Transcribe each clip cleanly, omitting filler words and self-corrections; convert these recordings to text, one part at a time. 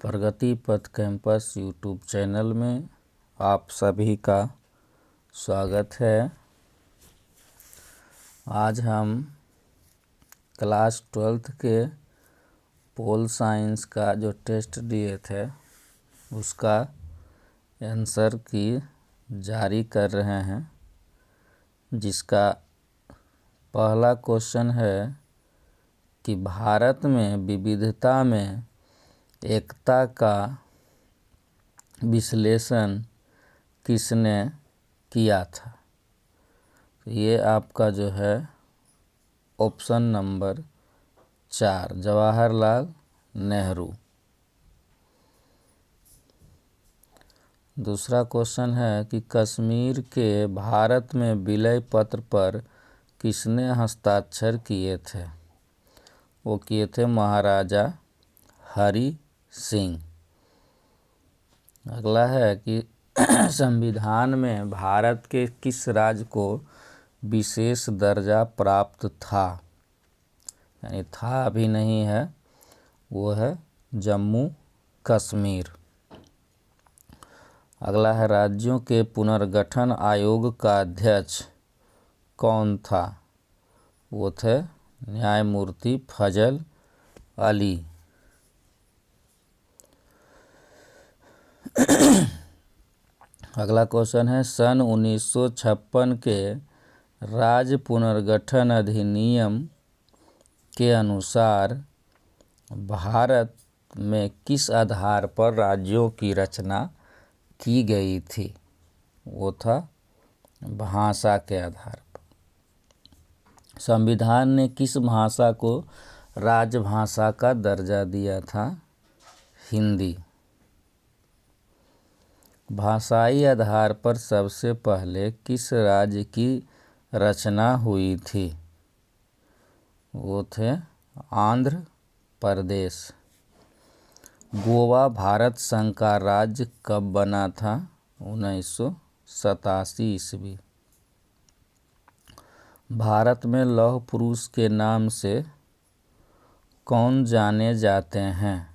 प्रगति पथ campus YouTube channel में आप सभी का स्वागत है। आज हम क्लास 12th के पोल साइंस का जो टेस्ट दिए थे उसका आंसर की जारी कर रहे हैं, जिसका पहला क्वेश्चन है कि भारत में विविधता में एकता का विश्लेषण किसने किया था। ये आपका जो है ऑप्शन नंबर 4 जवाहरलाल नेहरू। दूसरा क्वेश्चन है कि कश्मीर के भारत में विलय पत्र पर किसने हस्ताक्षर किए थे। वो किए थे महाराजा हरि सिंह। अगला है कि संविधान में भारत के किस राज्य को विशेष दर्जा प्राप्त था, यानी था अभी नहीं है, वो है जम्मू कश्मीर। अगला है राज्यों के पुनर्गठन आयोग का अध्यक्ष कौन था। वो थे न्यायमूर्ति फजल अली। अगला क्वेश्चन है सन 1956 के राज्य पुनर्गठन अधिनियम के अनुसार भारत में किस आधार पर राज्यों की रचना की गई थी। वो था भाषा के आधार पर। संविधान ने किस भाषा को राजभाषा का दर्जा दिया था। हिंदी। भाषाई आधार पर सबसे पहले किस राज्य की रचना हुई थी। वो थे आंध्र प्रदेश। गोवा भारत संघ का राज्य कब बना था। 1987 ईस्वी। भारत में लौह पुरुष के नाम से कौन जाने जाते हैं।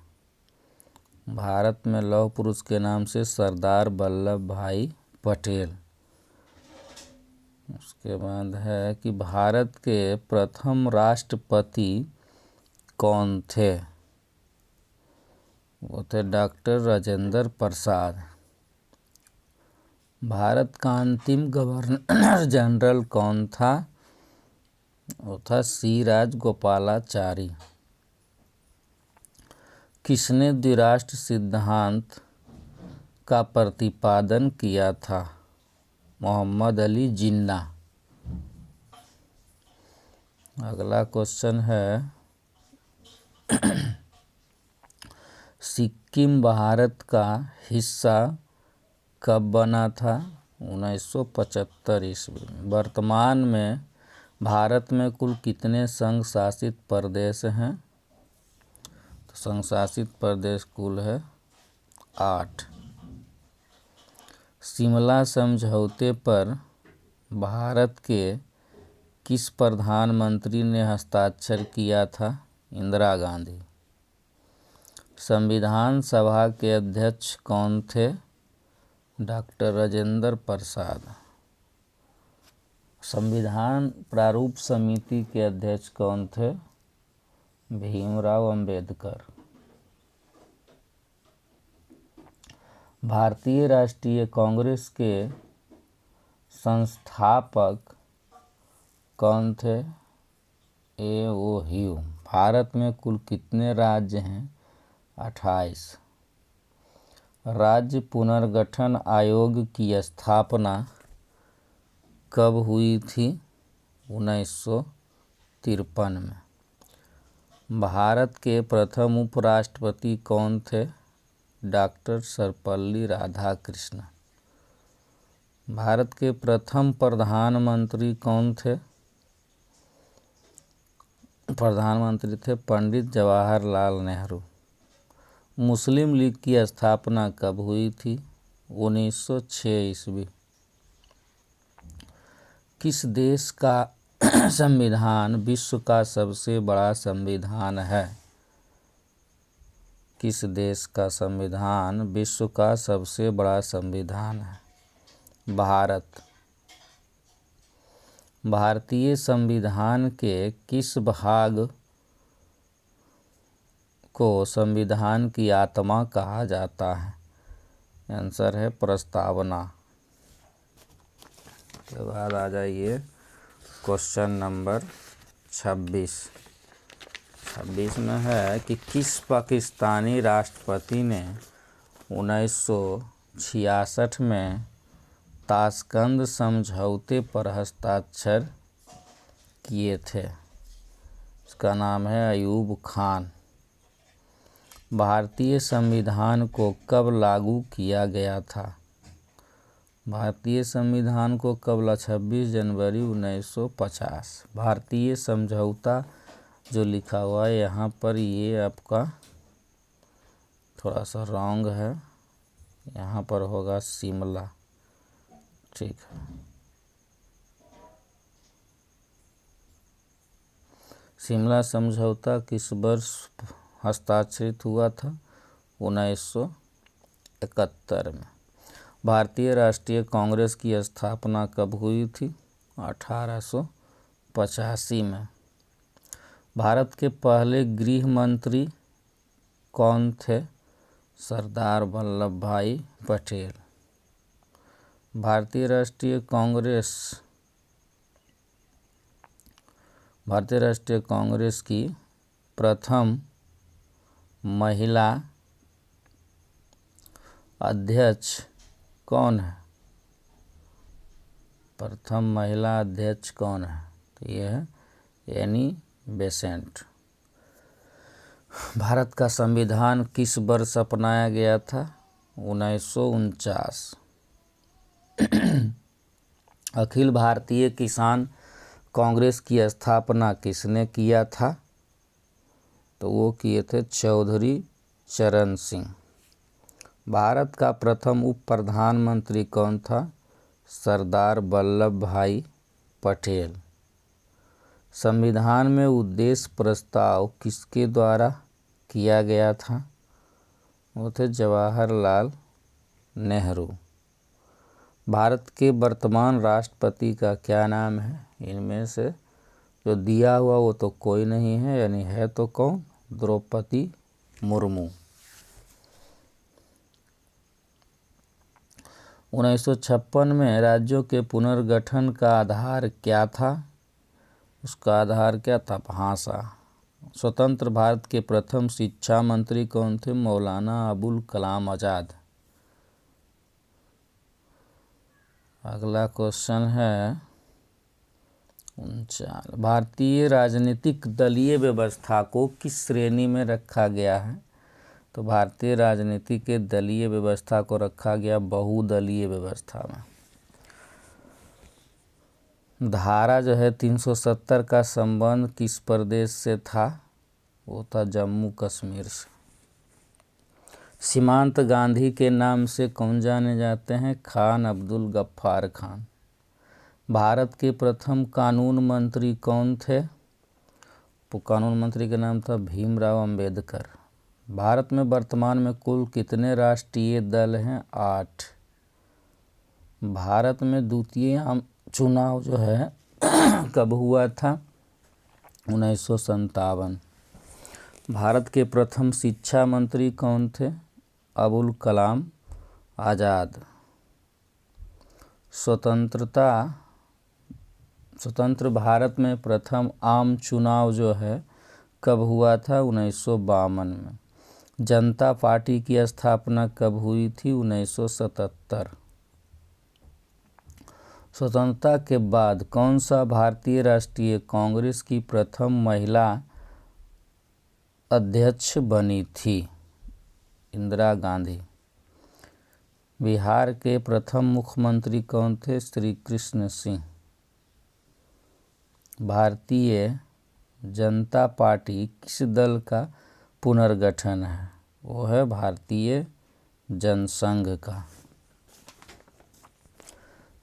भारत में लौह पुरुष के नाम से सरदार वल्लभ भाई पटेल। उसके बाद है कि भारत के प्रथम राष्ट्रपति कौन थे। वो थे डॉक्टर राजेंद्र प्रसाद। भारत का अंतिम गवर्नर जनरल कौन था। वो था सी राजगोपालाचारी। किसने द्विराष्ट्र सिद्धांत का प्रतिपादन किया था। मोहम्मद अली जिन्ना। अगला क्वेश्चन है सिक्किम भारत का हिस्सा कब बना था। 1975 ईस्वी में। वर्तमान में भारत में कुल कितने संघ शासित प्रदेश हैं। तो संघ शासित प्रदेश कुल है 8। शिमला समझौते पर भारत के किस प्रधानमंत्री ने हस्ताक्षर किया था। इंदिरा गांधी। संविधान सभा के अध्यक्ष कौन थे। डॉक्टर राजेंद्र प्रसाद। संविधान प्रारूप समिति के अध्यक्ष कौन थे। भीमराव अंबेडकर। भारतीय राष्ट्रीय कांग्रेस के संस्थापक कौन थे। ए.ओ. ह्यूम। भारत में कुल कितने राज्य हैं। 28। राज्य पुनर्गठन आयोग की स्थापना कब हुई थी। 1953 में। भारत के प्रथम उपराष्ट्रपति कौन थे। डॉक्टर सर्वपल्ली राधाकृष्णन। भारत के प्रथम प्रधानमंत्री कौन थे। प्रधानमंत्री थे पंडित जवाहरलाल नेहरू। मुस्लिम लीग की स्थापना कब हुई थी। 1906 ईस्वी। किस देश का संविधान विश्व का सबसे बड़ा संविधान है। किस देश का संविधान विश्व का सबसे बड़ा संविधान है? भारत। भारतीय संविधान के किस भाग को संविधान की आत्मा कहा जाता है? आंसर है प्रस्तावना। के बाद आ जाइए क्वेश्चन नंबर 26। 26 में है कि किस पाकिस्तानी राष्ट्रपति ने 1966 में ताशकंद समझौते पर हस्ताक्षर किए थे? इसका नाम है अयूब खान। भारतीय संविधान को कब लागू किया गया था? भारतीय संविधान को कब? 26 जनवरी 1950। भारतीय समझौता जो लिखा हुआ है यहाँ पर, ये आपका थोड़ा सा रॉन्ग है, यहाँ पर होगा शिमला। ठीक है। शिमला समझौता किस वर्ष हस्ताक्षरित हुआ था? 1971 में। भारतीय राष्ट्रीय कांग्रेस की स्थापना कब हुई थी? 1885 में। भारत के पहले गृह मंत्री कौन थे? सरदार वल्लभ भाई पटेल। भारतीय राष्ट्रीय कांग्रेस की प्रथम महिला अध्यक्ष कौन है? प्रथम महिला अध्यक्ष कौन है? तो ये है एनी बेसेंट। भारत का संविधान किस वर्ष अपनाया गया था? 1949। अखिल भारतीय किसान कांग्रेस की स्थापना किसने किया था? तो वो किए थे चौधरी चरण सिंह। भारत का प्रथम उप प्रधानमंत्री कौन था? सरदार वल्लभ भाई पटेल। संविधान में उद्देश्य प्रस्ताव किसके द्वारा किया गया था? वो थे जवाहरलाल नेहरू। भारत के वर्तमान राष्ट्रपति का क्या नाम है? इनमें से जो दिया हुआ वो तो कोई नहीं है, यानी है तो कौन? द्रौपदी मुर्मू। 1956 में राज्यों के पुनर्गठन का आधार क्या था? उसका आधार क्या था? भाषा। स्वतंत्र भारत के प्रथम शिक्षा मंत्री कौन थे? मौलाना अबुल कलाम आज़ाद। अगला क्वेश्चन है 39। भारतीय राजनीतिक दलीय व्यवस्था को किस श्रेणी में रखा गया है? तो भारतीय राजनीति के दलीय व्यवस्था को रखा गया बहुदलीय व्यवस्था में। धारा जो है 370 का संबंध किस प्रदेश से था? वो था जम्मू कश्मीर से। सीमांत गांधी के नाम से कौन जाने जाते हैं? खान अब्दुल गफ्फार खान। भारत के प्रथम कानून मंत्री कौन थे? कानून मंत्री का नाम था भीमराव अंबेडकर। भारत में वर्तमान में कुल कितने राष्ट्रीय दल हैं? 8। भारत में द्वितीय आम चुनाव जो है कब हुआ था? 1957। भारत के प्रथम शिक्षा मंत्री कौन थे? अबुल कलाम आज़ाद। स्वतंत्र भारत में प्रथम आम चुनाव जो है कब हुआ था? 1952 में। जनता पार्टी की स्थापना कब हुई थी? 1977। स्वतंत्रता के बाद कौन सा भारतीय राष्ट्रीय कांग्रेस की प्रथम महिला अध्यक्ष बनी थी? इंदिरा गांधी। बिहार के प्रथम मुख्यमंत्री कौन थे? श्री कृष्ण सिंह। भारतीय जनता पार्टी किस दल का पुनर्गठन है? वो है भारतीय जनसंघ का।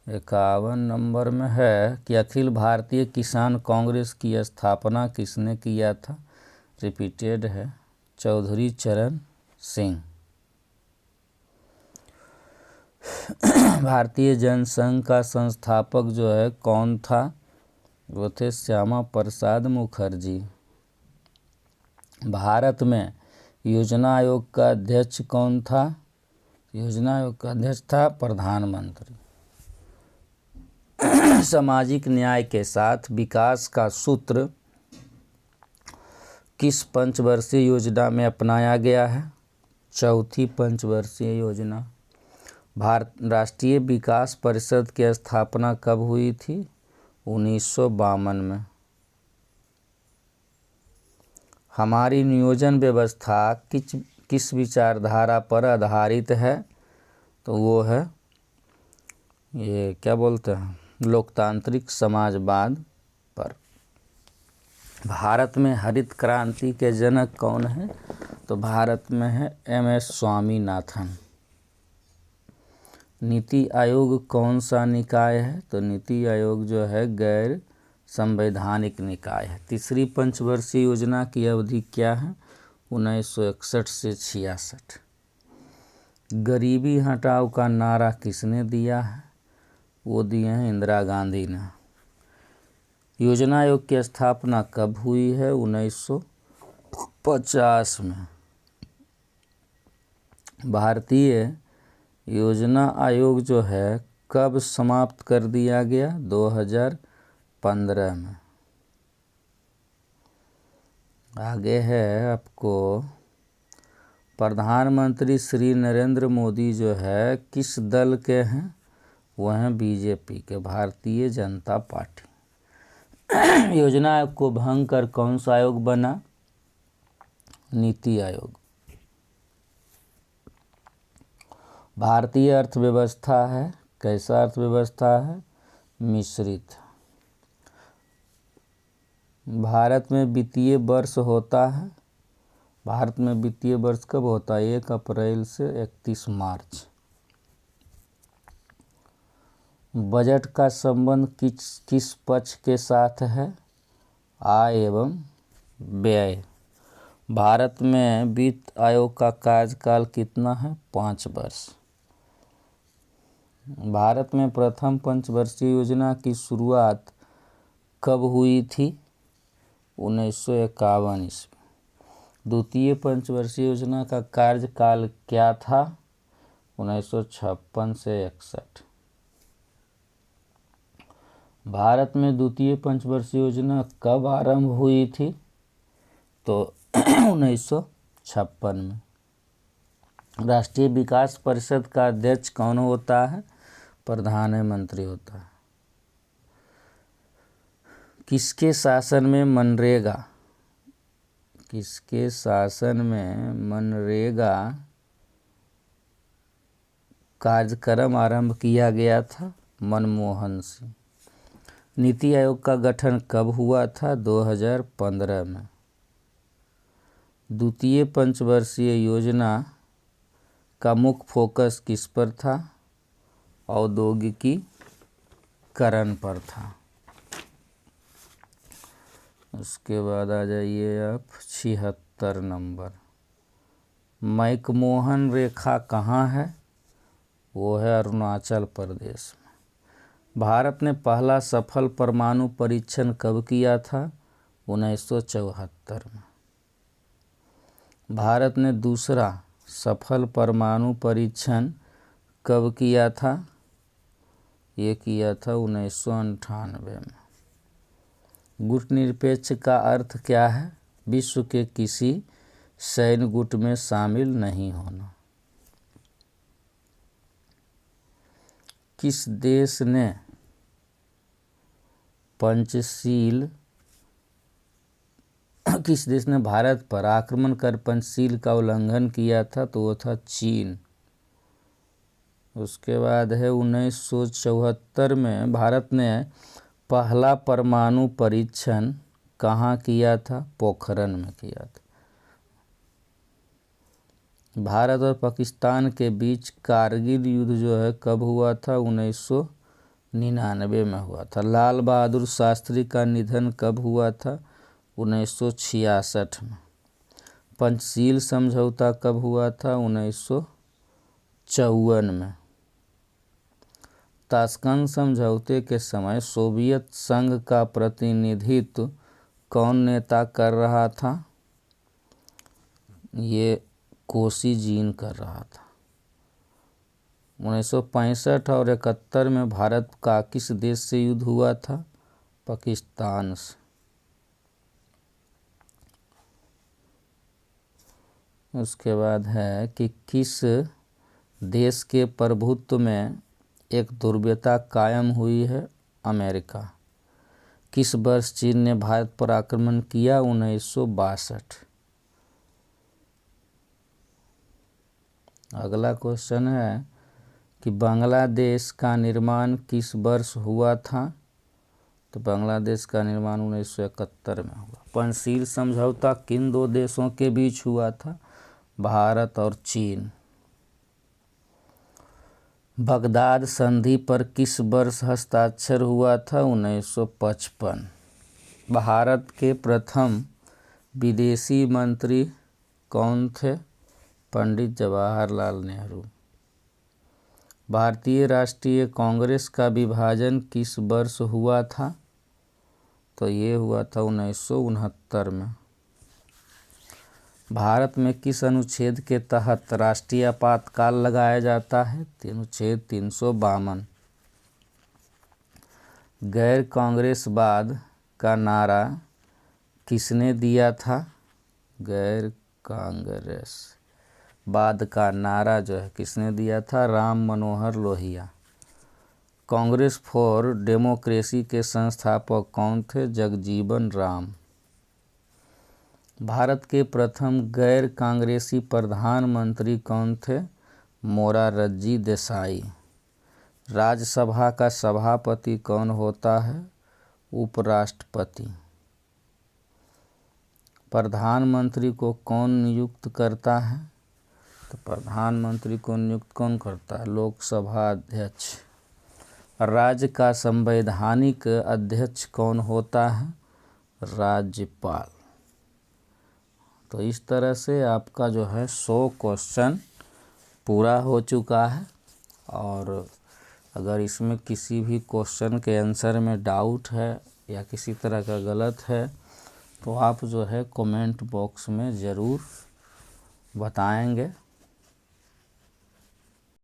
51 नंबर में है कि अखिल भारतीय किसान कांग्रेस की स्थापना किसने किया था? रिपीटेड है, चौधरी चरण सिंह। भारतीय जनसंघ का संस्थापक जो है कौन था? वो थे श्यामा प्रसाद मुखर्जी। भारत में योजना आयोग का अध्यक्ष कौन था? योजना आयोग का अध्यक्ष था प्रधानमंत्री। सामाजिक न्याय के साथ विकास का सूत्र किस पंचवर्षीय योजना में अपनाया गया है? चौथी पंचवर्षीय योजना। भारत राष्ट्रीय विकास परिषद की स्थापना कब हुई थी? 1952 में। हमारी नियोजन व्यवस्था किस विचारधारा पर आधारित है? तो वो है ये क्या बोलते हैं, लोकतांत्रिक समाजवाद पर। भारत में हरित क्रांति के जनक कौन है? तो भारत में है MS स्वामीनाथन। नीति आयोग कौन सा निकाय है? तो नीति आयोग जो है गैर संवैधानिक निकाय है। तीसरी पंचवर्षीय योजना की अवधि क्या है? 1961 से 66। गरीबी हटाओ का नारा किसने दिया है? वो दिए हैं इंदिरा गांधी ने। योजना आयोग की स्थापना कब हुई है? 1950 में। भारतीय योजना आयोग जो है कब समाप्त कर दिया गया? 2015 में। आगे है आपको, प्रधानमंत्री श्री नरेंद्र मोदी जो है किस दल के हैं? वह हैं BJP के, भारतीय जनता पार्टी। योजना आयोग को भंग कर कौन सा आयोग बना? नीति आयोग। भारतीय अर्थव्यवस्था है कैसा अर्थव्यवस्था है? मिश्रित। भारत में वित्तीय वर्ष होता है। भारत में वित्तीय वर्ष कब होता है? 1 अप्रैल से 31 मार्च। बजट का संबंध किस पक्ष के साथ है? आय एवं व्यय। भारत में वित्त आयोग का कार्यकाल कितना है? 5 वर्ष। भारत में प्रथम पंचवर्षीय योजना की शुरुआत कब हुई थी? 1951 ईस्वी। द्वितीय पंचवर्षीय योजना का कार्यकाल क्या था? 1956 से 61। भारत में द्वितीय पंचवर्षीय योजना कब आरंभ हुई थी? तो 1956 में। राष्ट्रीय विकास परिषद का अध्यक्ष कौन होता है? प्रधानमंत्री होता है। किसके शासन में मनरेगा कार्यक्रम आरंभ किया गया था? मनमोहन सिंह। नीति आयोग का गठन कब हुआ था? 2015 में। द्वितीय पंचवर्षीय योजना का मुख्य फोकस किस पर था? औद्योगिकीकरण पर था। उसके बाद आ जाइए आप 76 नंबर। मैकमोहन रेखा कहाँ है? वो है अरुणाचल प्रदेश में। भारत ने पहला सफल परमाणु परीक्षण कब किया था? 1974 में। भारत ने दूसरा सफल परमाणु परीक्षण कब किया था? ये किया था 1998 में। गुटनिरपेक्ष का अर्थ क्या है? विश्व के किसी सैन्य गुट में शामिल नहीं होना। किस देश ने भारत पर आक्रमण कर पंचशील का उल्लंघन किया था? तो वो था चीन। उसके बाद है 1974 में भारत ने पहला परमाणु परीक्षण कहाँ किया था? पोखरण में किया था। भारत और पाकिस्तान के बीच कारगिल युद्ध जो है कब हुआ था? 1999 में हुआ था। लाल बहादुर शास्त्री का निधन कब हुआ था? 1966 में। पंचशील समझौता कब हुआ था? 1954 में। ताशकंद समझौते के समय सोवियत संघ का प्रतिनिधित्व कौन नेता कर रहा था? ये कोसिजिन कर रहा था। 1965 और 71 में भारत का किस देश से युद्ध हुआ था? पाकिस्तान से। उसके बाद है कि किस देश के प्रभुत्व में एक दुर्बलता कायम हुई है? अमेरिका। किस वर्ष चीन ने भारत पर आक्रमण किया? 1962। अगला क्वेश्चन है कि बांग्लादेश का निर्माण किस वर्ष हुआ था? तो बांग्लादेश का निर्माण 1971 में हुआ। पंचशील समझौता किन दो देशों के बीच हुआ था? भारत और चीन। बगदाद संधि पर किस वर्ष हस्ताक्षर हुआ था? 1955। भारत के प्रथम विदेशी मंत्री कौन थे? पंडित जवाहरलाल नेहरू। भारतीय राष्ट्रीय कांग्रेस का विभाजन किस वर्ष हुआ था? तो ये हुआ था 1969 में। भारत में किस अनुच्छेद के तहत राष्ट्रीय आपातकाल लगाया जाता है? अनुच्छेद 352। गैर कांग्रेसवाद का नारा किसने दिया था? गैर कांग्रेसवाद का नारा जो है किसने दिया था? राम मनोहर लोहिया। कांग्रेस फॉर डेमोक्रेसी के संस्थापक कौन थे? जगजीवन राम। भारत के प्रथम गैर कांग्रेसी प्रधानमंत्री कौन थे? मोरारजी देसाई। राज्यसभा का सभापति कौन होता है? उपराष्ट्रपति। प्रधानमंत्री को कौन नियुक्त करता है? तो प्रधानमंत्री को नियुक्त कौन करता है? लोकसभा अध्यक्ष। राज्य का संवैधानिक अध्यक्ष कौन होता है? राज्यपाल। तो इस तरह से आपका जो है 100 क्वेश्चन पूरा हो चुका है। और अगर इसमें किसी भी क्वेश्चन के आंसर में डाउट है या किसी तरह का गलत है तो आप जो है कमेंट बॉक्स में ज़रूर बताएंगे।